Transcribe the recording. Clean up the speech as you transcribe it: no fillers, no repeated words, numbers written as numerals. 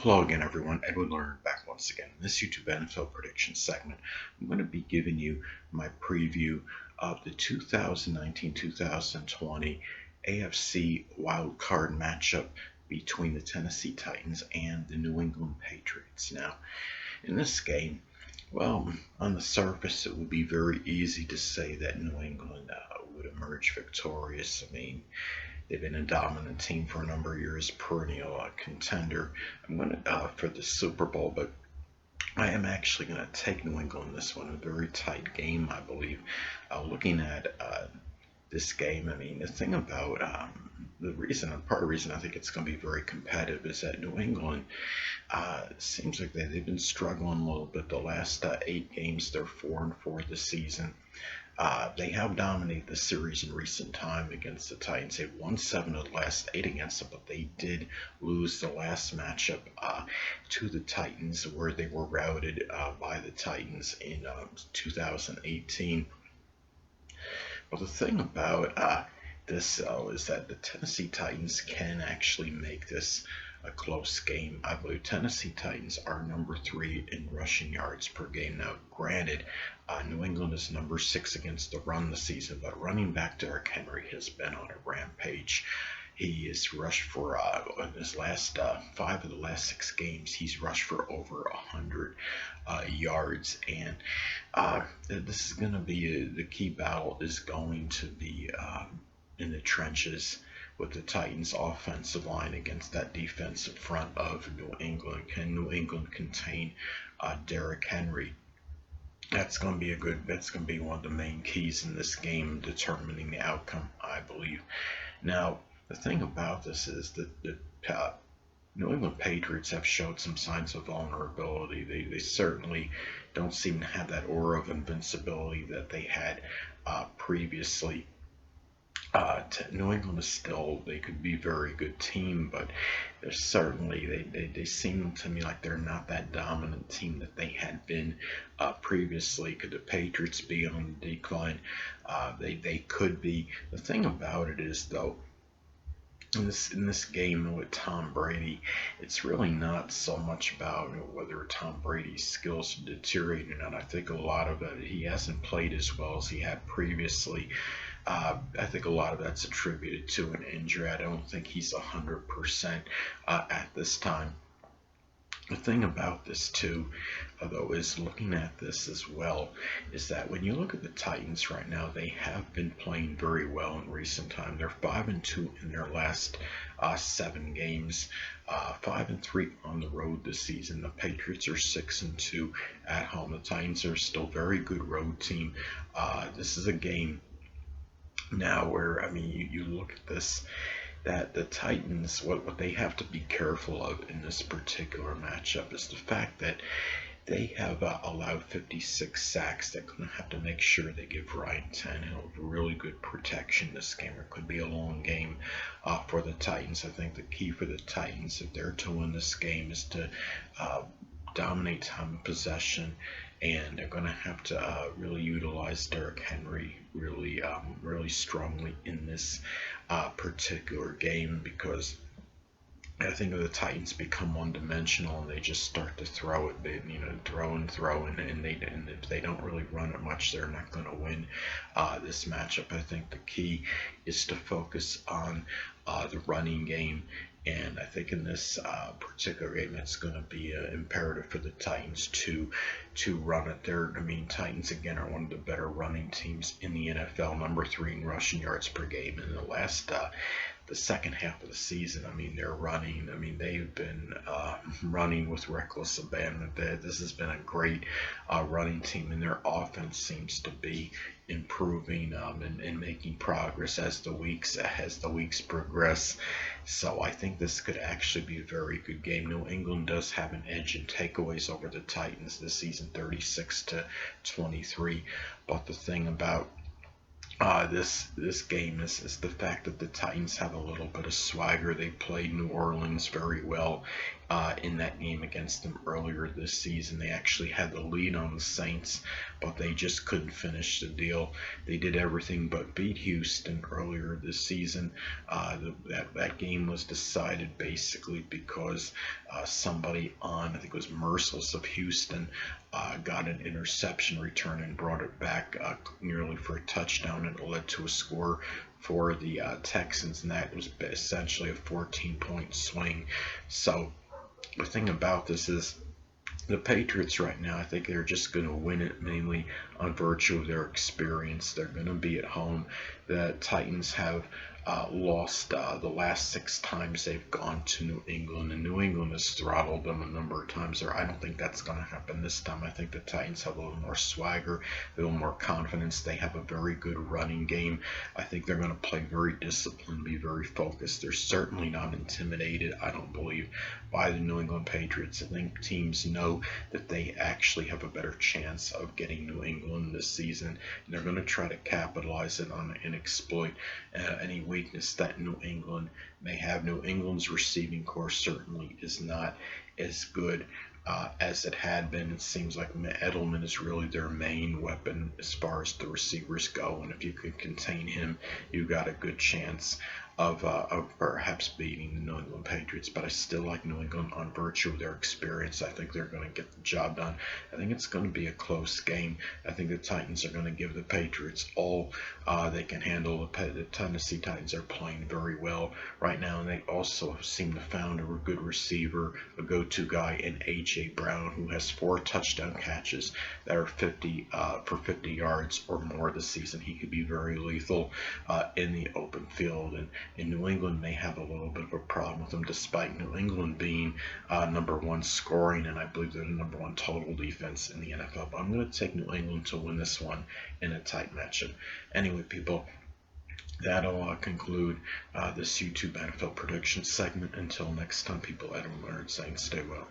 Hello again, everyone. Edwin Learnard back once again. In this YouTube NFL prediction segment, I'm going to be giving you my preview of the 2019-2020 AFC Wild Card matchup between the Tennessee Titans and the New England Patriots. Now, in this game, well, on the surface, it would be very easy to say that New England would emerge victorious. I mean, they've been a dominant team for a number of years, perennial contender. I'm going to for the Super Bowl, but I am actually going to take New England in this one. A very tight game, I believe. Looking at this game, I mean, the thing about part of the reason I think it's going to be very competitive is that New England seems like they've been struggling a little bit. The last 8 games, they're 4-4 this season. They have dominated the series in recent time against the Titans. They've won 7 of the last 8 against them, but they did lose the last matchup to the Titans, where they were routed by the Titans in 2018. Well, the thing about this, is that the Tennessee Titans can actually make this a close game. I believe Tennessee Titans are number 3 in rushing yards per game. Now, granted, New England is number 6 against the run this season, but running back Derrick Henry has been on a rampage. He has rushed for, in his last 5 of the last 6 games, he's rushed for over 100 yards. And this is going to be the key battle is going to be in the trenches with the Titans' offensive line against that defensive front of New England. Can New England contain Derrick Henry? That's going to be one of the main keys in this game, determining the outcome, I believe. Now, the thing about this is that the New England Patriots have showed some signs of vulnerability. They certainly don't seem to have that aura of invincibility that they had previously. New England is still, they could be a very good team, but they're certainly, they seem to me like they're not that dominant team that they had been previously. Could the Patriots be on the decline? They could be. The thing about it is, though, in this game with Tom Brady, it's really not so much about whether Tom Brady's skills deteriorate or not. I think a lot of it, he hasn't played as well as he had previously. I think a lot of that's attributed to an injury. I don't think he's 100% at this time. The thing about this too, though, is looking at this as well, is that when you look at the Titans right now, they have been playing very well in recent time. They're 5-2 in their last 7 games, 5-3 on the road this season. The Patriots are 6-2 at home. The Titans are still a very good road team. This is a game now where, I mean, you look at this, that the Titans, what they have to be careful of in this particular matchup is the fact that they have allowed 56 sacks. They're going to have to make sure they give Ryan Tannehill really good protection this game. It could be a long game for the Titans. I think the key for the Titans, if they're to win this game, is to dominate time of possession, and they're going to have to really utilize Derrick Henry really strongly in this particular game, because I think if the Titans become one-dimensional and they just start to throw it, throw, and if they don't really run it much, they're not going to win this matchup. I think the key is to focus on the running game. And I think in this particular game, it's going to be imperative for the Titans to run it. Titans again are one of the better running teams in the NFL, number 3 in rushing yards per game. In the last, the second half of the season, I mean, they're running. I mean, they've been running with reckless abandon. This has been a great running team, and their offense seems to be improving and making progress as the weeks progress. So I think this could actually be a very good game. New England does have an edge in takeaways over the Titans this season, 36-23. But the thing about this game is the fact that the Titans have a little bit of swagger. They played New Orleans very well in that game against them earlier this season. They actually had the lead on the Saints, but they just couldn't finish the deal. They did everything but beat Houston earlier this season. That game was decided basically because somebody on, I think it was Merciless of Houston, got an interception return and brought it back nearly for a touchdown, and it led to a score for the Texans, and that was essentially a 14-point swing. So the thing about this is the Patriots right now, I think they're just going to win it mainly on virtue of their experience. They're going to be at home. The Titans have lost the last 6 times they've gone to New England, and New England has throttled them a number of times there. I don't think that's going to happen this time. I think the Titans have a little more swagger, a little more confidence. They have a very good running game. I think they're going to play very disciplined, be very focused. They're certainly not intimidated, I don't believe, by the New England Patriots. I think teams know that they actually have a better chance of getting New England this season, and they're going to try to capitalize it on and exploit any weakness that New England may have. New England's receiving corps certainly is not as good as it had been. It seems like Edelman is really their main weapon as far as the receivers go, and if you can contain him, you got a good chance of perhaps beating the New England Patriots. But I still like New England on virtue of their experience. I think they're going to get the job done. I think it's going to be a close game. I think the Titans are going to give the Patriots all they can handle. The Tennessee Titans are playing very well right now, and they also seem to found a good receiver, a go-to guy in A.J. Brown, who has 4 touchdown catches that are 50 yards or more this season. He could be very lethal in the open field, and in New England may have a little bit of a problem with him, despite New England being number 1 scoring, and I believe they're the number 1 total defense in the NFL. But I'm going to take New England to win this one in a tight matchup. Anyway, people, that'll conclude this YouTube NFL prediction segment. Until next time, people, Edwin Learnard saying stay well.